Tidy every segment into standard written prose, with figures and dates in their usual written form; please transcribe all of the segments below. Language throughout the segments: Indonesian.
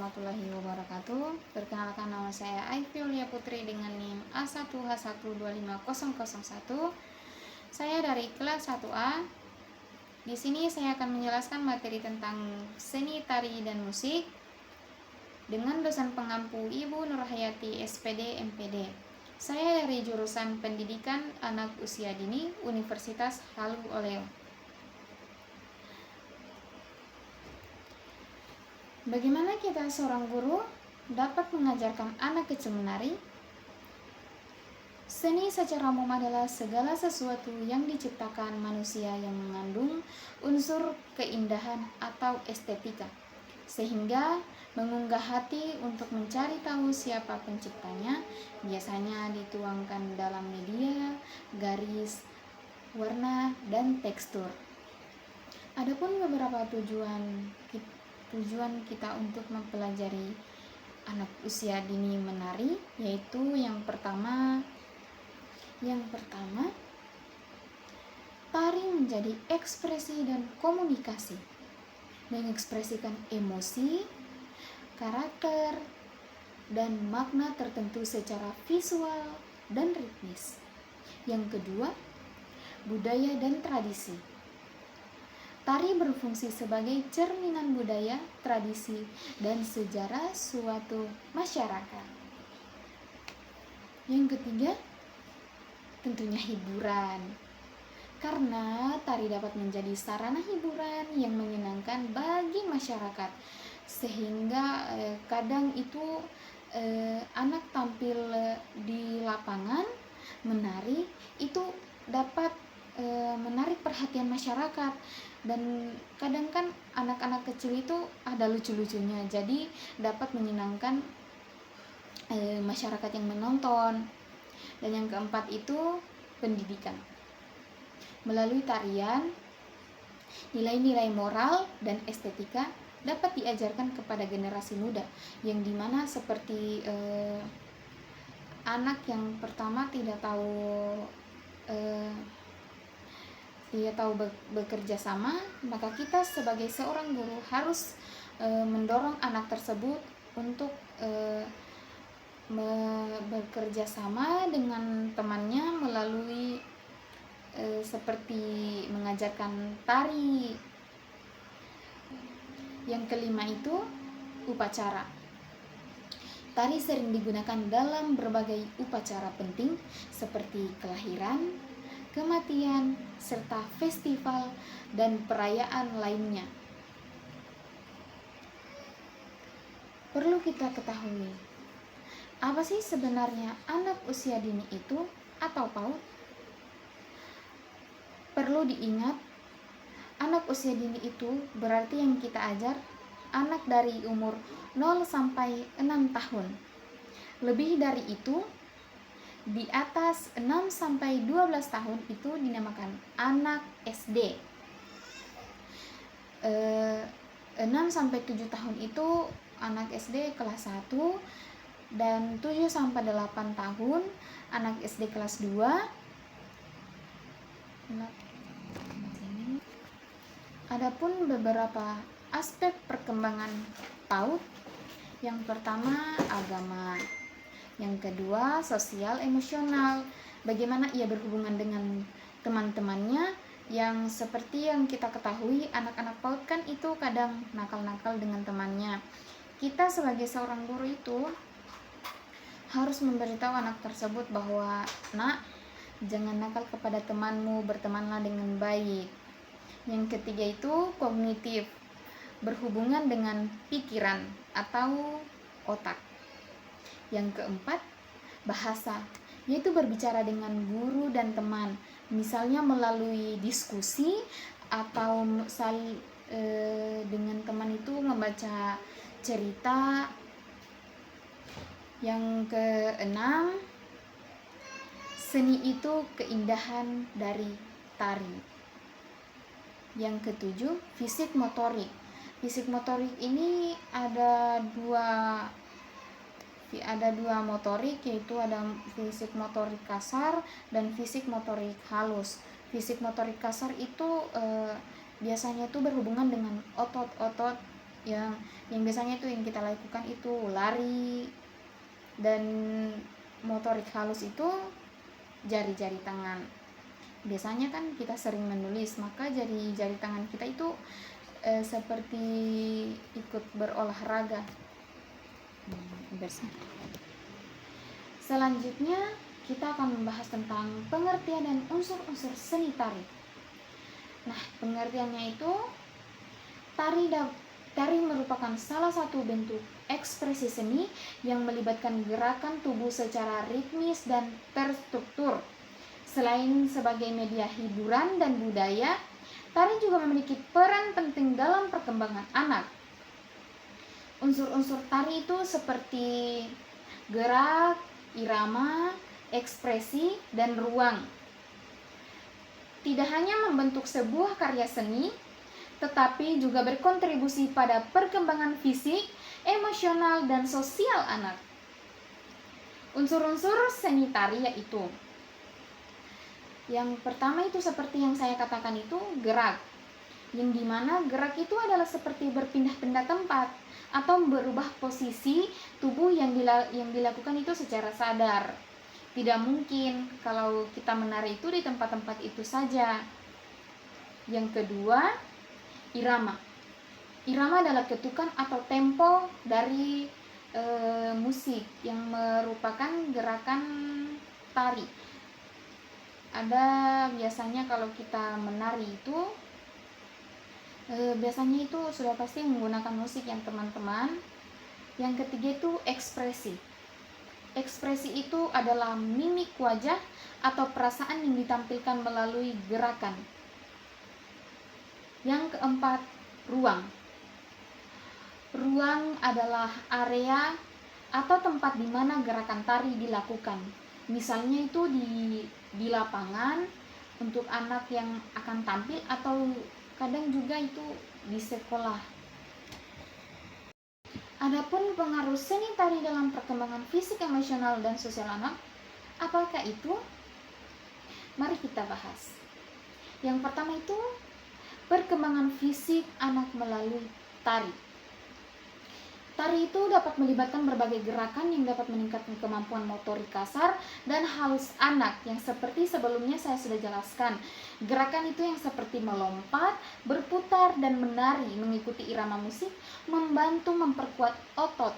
warahmatullahi wabarakatuh. Perkenalkan, nama saya Aifiulia Putri dengan NIM A1H125001. Saya dari kelas 1A. Di sini saya akan menjelaskan materi tentang seni tari dan musik dengan dosen pengampu Ibu Nurhayati SPD MPD. Saya dari jurusan Pendidikan Anak Usia Dini Universitas Halu Oleo. Bagaimana kita seorang guru dapat mengajarkan anak kecil menari? Seni secara umum adalah segala sesuatu yang diciptakan manusia yang mengandung unsur keindahan atau estetika, sehingga mengunggah hati untuk mencari tahu siapa penciptanya. Biasanya dituangkan dalam media, garis, warna, dan tekstur. Adapun beberapa tujuan kita untuk mempelajari anak usia dini menari, yaitu yang pertama tari menjadi ekspresi dan komunikasi, mengekspresikan emosi, karakter, dan makna tertentu secara visual dan ritmis. Yang kedua, budaya dan tradisi. Tari berfungsi sebagai cerminan budaya, tradisi, dan sejarah suatu masyarakat. Yang ketiga, tentunya hiburan. Karena tari dapat menjadi sarana hiburan yang menyenangkan bagi masyarakat. Sehingga kadang itu anak tampil di lapangan menari itu dapat menarik perhatian masyarakat, dan kadang kan anak-anak kecil itu ada lucu-lucunya, jadi dapat menyenangkan masyarakat yang menonton. Dan yang keempat itu pendidikan. Melalui tarian, nilai-nilai moral dan estetika dapat diajarkan kepada generasi muda, yang dimana seperti anak yang pertama tidak tahu bekerja sama, maka kita sebagai seorang guru harus mendorong anak tersebut untuk bekerja sama dengan temannya melalui seperti mengajarkan tari. Yang kelima itu upacara. Tari sering digunakan dalam berbagai upacara penting seperti kelahiran, kematian, serta festival dan perayaan lainnya. Perlu kita ketahui, apa sih sebenarnya anak usia dini itu atau PAUD? Perlu diingat, anak usia dini itu berarti yang kita ajar anak dari umur 0 sampai 6 tahun. Lebih dari itu, di atas 6 sampai 12 tahun itu dinamakan anak SD. 6 sampai 7 tahun itu anak SD kelas 1, dan 7 sampai 8 tahun anak SD kelas 2. Adapun beberapa aspek perkembangan PAUD, yang pertama agama, yang kedua sosial emosional, bagaimana ia berhubungan dengan teman-temannya, yang seperti yang kita ketahui anak-anak PAUD kan itu kadang nakal-nakal dengan temannya. Kita sebagai seorang guru itu harus memberitahu anak tersebut bahwa, nak, jangan nakal kepada temanmu, bertemanlah dengan baik. Yang ketiga itu kognitif, berhubungan dengan pikiran atau otak. Yang keempat, bahasa, yaitu berbicara dengan guru dan teman, misalnya melalui diskusi atau dengan teman itu membaca cerita. Yang keenam, seni itu keindahan dari tari. Yang ketujuh, fisik motorik. Fisik motorik ini ada dua motorik, yaitu ada fisik motorik kasar dan fisik motorik halus. Fisik motorik kasar itu biasanya itu berhubungan dengan otot-otot yang biasanya itu yang kita lakukan itu lari, dan motorik halus itu jari-jari tangan. Biasanya kan kita sering menulis, maka jari-jari tangan kita itu seperti ikut berolahraga. Selanjutnya kita akan membahas tentang pengertian dan unsur-unsur seni tari. Nah, pengertiannya itu tari merupakan salah satu bentuk ekspresi seni yang melibatkan gerakan tubuh secara ritmis dan terstruktur. Selain sebagai media hiburan dan budaya, tari juga memiliki peran penting dalam perkembangan anak. Unsur-unsur tari itu seperti gerak, irama, ekspresi, dan ruang. Tidak hanya membentuk sebuah karya seni, tetapi juga berkontribusi pada perkembangan fisik, emosional, dan sosial anak. Unsur-unsur seni tari yaitu, yang pertama itu seperti yang saya katakan itu gerak, yang dimana gerak itu adalah seperti berpindah-pindah tempat atau berubah posisi tubuh yang dilakukan itu secara sadar. Tidak mungkin kalau kita menari itu di tempat-tempat itu saja. Yang kedua, irama. Irama adalah ketukan atau tempo dari musik yang merupakan gerakan tari. Ada biasanya kalau kita menari itu biasanya itu sudah pasti menggunakan musik yang teman-teman. Yang ketiga itu ekspresi. Ekspresi itu adalah mimik wajah atau perasaan yang ditampilkan melalui gerakan. Yang keempat, ruang. Ruang adalah area atau tempat di mana gerakan tari dilakukan. Misalnya itu di lapangan untuk anak yang akan tampil, atau kadang juga itu di sekolah. Adapun pengaruh seni tari dalam perkembangan fisik, emosional, dan sosial anak, apakah itu? Mari kita bahas. Yang pertama itu perkembangan fisik anak melalui tari. Tari itu dapat melibatkan berbagai gerakan yang dapat meningkatkan kemampuan motorik kasar dan halus anak, yang seperti sebelumnya saya sudah jelaskan. Gerakan itu yang seperti melompat, berputar, dan menari mengikuti irama musik membantu memperkuat otot,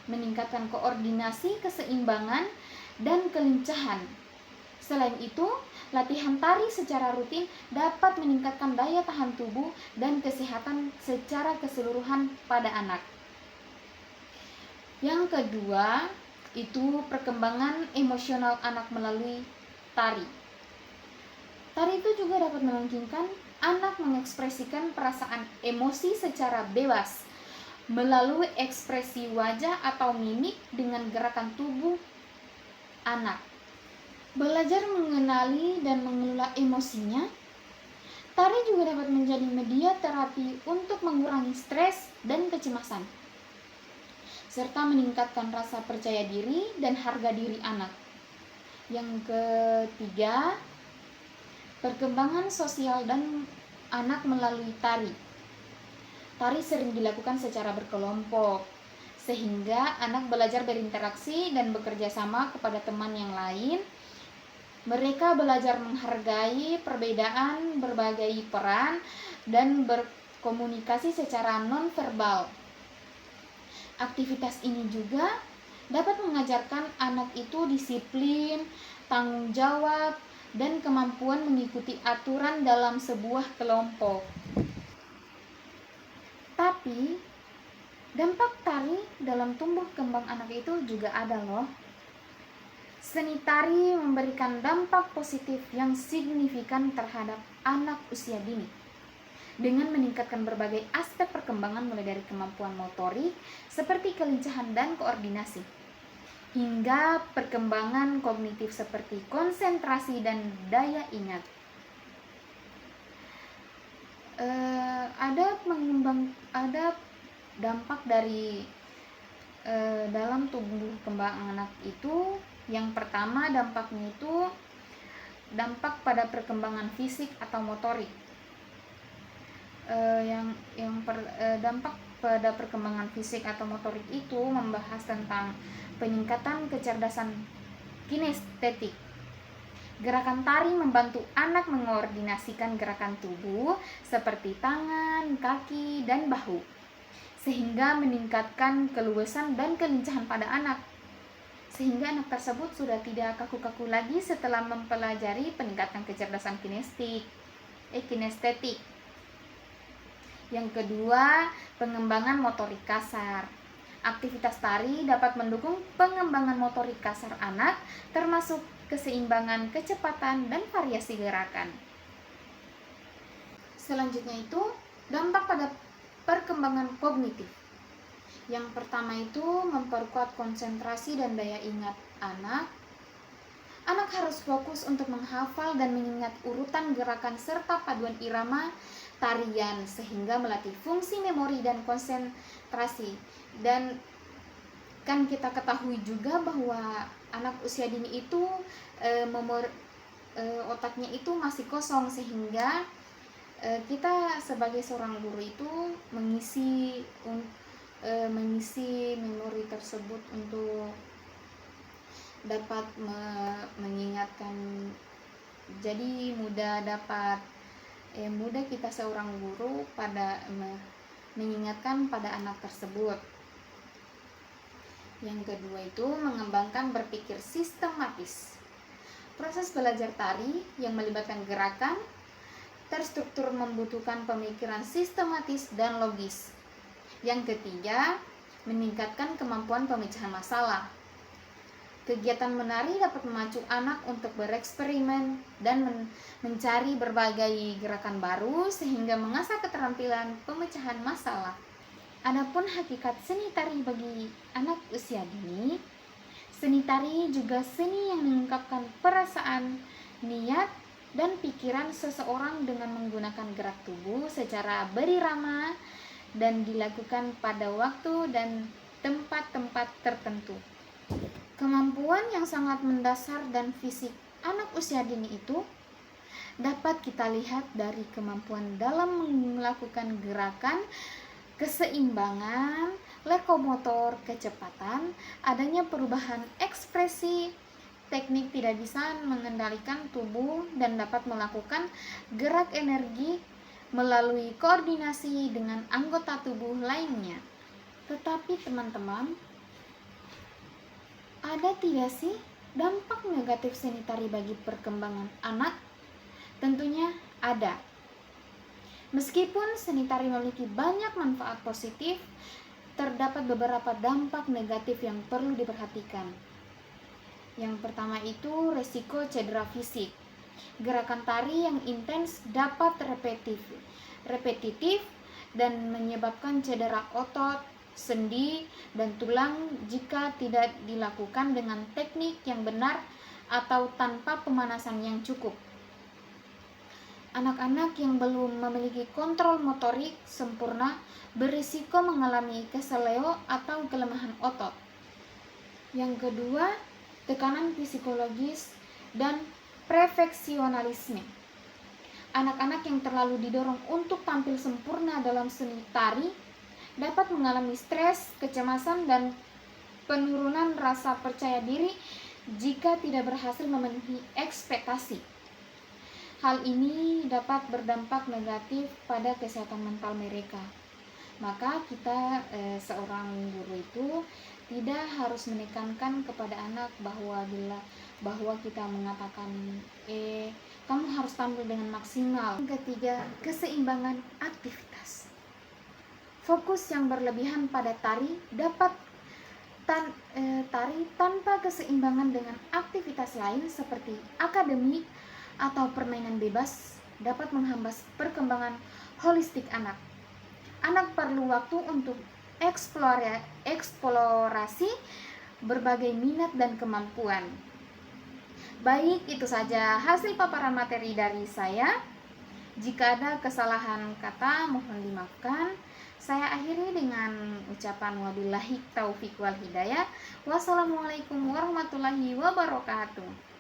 meningkatkan koordinasi, keseimbangan, dan kelincahan. Selain itu, latihan tari secara rutin dapat meningkatkan daya tahan tubuh dan kesehatan secara keseluruhan pada anak. Yang kedua, itu perkembangan emosional anak melalui tari. Tari itu juga dapat memungkinkan anak mengekspresikan perasaan emosi secara bebas melalui ekspresi wajah atau mimik dengan gerakan tubuh anak. Belajar mengenali dan mengelola emosinya, tari juga dapat menjadi media terapi untuk mengurangi stres dan kecemasan, serta meningkatkan rasa percaya diri dan harga diri anak. Yang ketiga, perkembangan sosial dan anak melalui tari. Tari sering dilakukan secara berkelompok, sehingga anak belajar berinteraksi dan bekerja sama kepada teman yang lain. Mereka belajar menghargai perbedaan, berbagi peran, dan berkomunikasi secara non-verbal. Aktivitas ini juga dapat mengajarkan anak itu disiplin, tanggung jawab, dan kemampuan mengikuti aturan dalam sebuah kelompok. Tapi, dampak tari dalam tumbuh kembang anak itu juga ada loh. Seni tari memberikan dampak positif yang signifikan terhadap anak usia dini, dengan meningkatkan berbagai aspek perkembangan mulai dari kemampuan motorik seperti kelincahan dan koordinasi, hingga perkembangan kognitif seperti konsentrasi dan daya ingat. Ada dampak dari dalam tumbuh kembang anak itu. Yang pertama, dampaknya itu dampak pada perkembangan fisik atau motorik. Dampak pada perkembangan fisik atau motorik itu membahas tentang peningkatan kecerdasan kinestetik. Gerakan tari membantu anak mengordinasikan gerakan tubuh seperti tangan, kaki, dan bahu, sehingga meningkatkan keluasan dan kelincahan pada anak. Sehingga anak tersebut sudah tidak kaku-kaku lagi setelah mempelajari peningkatan kecerdasan kinestetik. Yang kedua, pengembangan motorik kasar. Aktivitas tari dapat mendukung pengembangan motorik kasar anak, termasuk keseimbangan, kecepatan, dan variasi gerakan. Selanjutnya itu, dampak pada perkembangan kognitif. Yang pertama itu memperkuat konsentrasi dan daya ingat anak. Anak harus fokus untuk menghafal dan mengingat urutan gerakan serta paduan irama tarian, sehingga melatih fungsi memori dan konsentrasi. Dan kan kita ketahui juga bahwa anak usia dini itu otaknya itu masih kosong, sehingga kita sebagai seorang guru itu mengisi memori tersebut untuk dapat mengingatkan. Jadi mudah kita seorang guru pada mengingatkan pada anak tersebut. Yang kedua itu mengembangkan berpikir sistematis. Proses belajar tari yang melibatkan gerakan terstruktur membutuhkan pemikiran sistematis dan logis. Yang ketiga, meningkatkan kemampuan pemecahan masalah. Kegiatan menari dapat memacu anak untuk bereksperimen dan mencari berbagai gerakan baru, sehingga mengasah keterampilan pemecahan masalah. Adapun hakikat seni tari bagi anak usia dini, seni tari juga seni yang mengungkapkan perasaan, niat, dan pikiran seseorang dengan menggunakan gerak tubuh secara berirama dan dilakukan pada waktu dan tempat-tempat tertentu. Kemampuan yang sangat mendasar dan fisik anak usia dini itu dapat kita lihat dari kemampuan dalam melakukan gerakan, keseimbangan, lokomotor, kecepatan, adanya perubahan ekspresi, teknik tidak bisa mengendalikan tubuh, dan dapat melakukan gerak energi melalui koordinasi dengan anggota tubuh lainnya. Tetapi teman-teman, ada tidak sih dampak negatif seni tari bagi perkembangan anak? Tentunya ada. Meskipun seni tari memiliki banyak manfaat positif, terdapat beberapa dampak negatif yang perlu diperhatikan. Yang pertama itu resiko cedera fisik. Gerakan tari yang intens dapat repetitif dan menyebabkan cedera otot, sendi, dan tulang jika tidak dilakukan dengan teknik yang benar atau tanpa pemanasan yang cukup. Anak-anak yang belum memiliki kontrol motorik sempurna berisiko mengalami keseleo atau kelemahan otot. Yang kedua, tekanan psikologis dan perfeksionalisme. Anak-anak yang terlalu didorong untuk tampil sempurna dalam seni tari dapat mengalami stres, kecemasan, dan penurunan rasa percaya diri jika tidak berhasil memenuhi ekspektasi. Hal ini dapat berdampak negatif pada kesehatan mental mereka. Maka kita seorang guru itu tidak harus menekankan kepada anak bahwa kita mengatakan kamu harus tampil dengan maksimal. Yang ketiga, keseimbangan aktivitas. Fokus yang berlebihan pada tari dapat tari tanpa keseimbangan dengan aktivitas lain seperti akademik atau permainan bebas dapat menghambat perkembangan holistik anak. Anak perlu waktu untuk eksplorasi berbagai minat dan kemampuan. Baik, itu saja hasil paparan materi dari saya. Jika ada kesalahan kata, mohon dimaafkan. Saya akhiri dengan ucapan wabillahi taufiq wal hidayah. Wassalamualaikum warahmatullahi wabarakatuh.